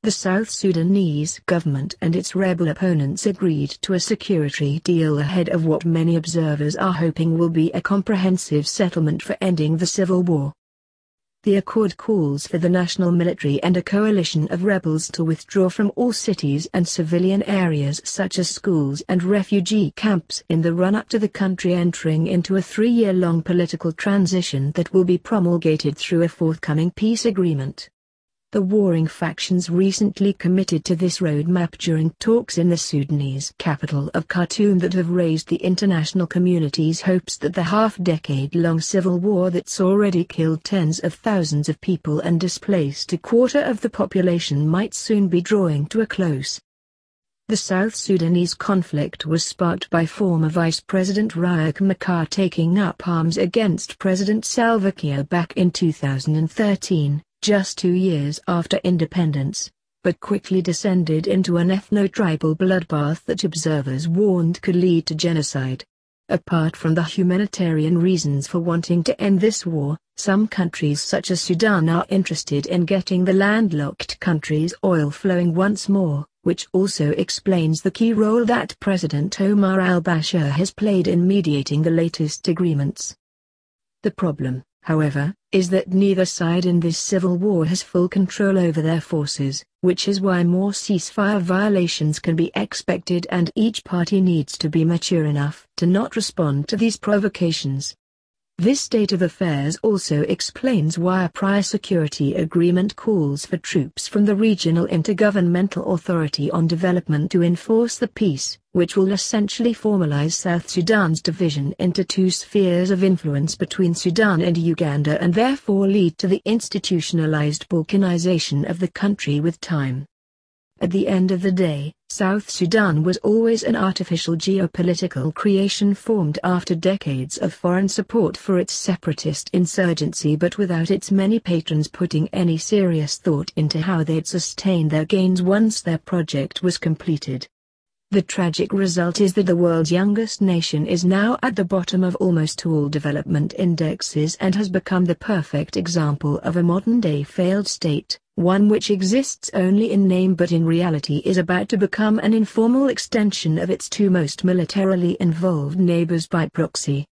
The South Sudanese government and its rebel opponents agreed to a security deal ahead of what many observers are hoping will be a comprehensive settlement for ending the civil war. The accord calls for the national military and a coalition of rebels to withdraw from all cities and civilian areas such as schools and refugee camps in the run-up to the country entering into a 3-year-long political transition that will be promulgated through a forthcoming peace agreement. The warring factions recently committed to this roadmap during talks in the Sudanese capital of Khartoum that have raised the international community's hopes that the half-decade-long civil war that's already killed tens of thousands of people and displaced a quarter of the population might soon be drawing to a close. The South Sudanese conflict was sparked by former Vice President Riek Machar taking up arms against President Salva Kiir back in 2013. Just 2 years after independence, but quickly descended into an ethno-tribal bloodbath that observers warned could lead to genocide. Apart from the humanitarian reasons for wanting to end this war, some countries such as Sudan are interested in getting the landlocked country's oil flowing once more, which also explains the key role that President Omar al-Bashir has played in mediating the latest agreements. The problem, however, is that neither side in this civil war has full control over their forces, which is why more ceasefire violations can be expected and each party needs to be mature enough to not respond to these provocations. This state of affairs also explains why a prior security agreement calls for troops from the Regional Intergovernmental Authority on Development to enforce the peace, which will essentially formalize South Sudan's division into 2 spheres of influence between Sudan and Uganda and therefore lead to the institutionalized balkanization of the country with time. At the end of the day, South Sudan was always an artificial geopolitical creation formed after decades of foreign support for its separatist insurgency but without its many patrons putting any serious thought into how they'd sustain their gains once their project was completed. The tragic result is that the world's youngest nation is now at the bottom of almost all development indexes and has become the perfect example of a modern-day failed state, one which exists only in name but in reality is about to become an informal extension of its 2 most militarily involved neighbors by proxy.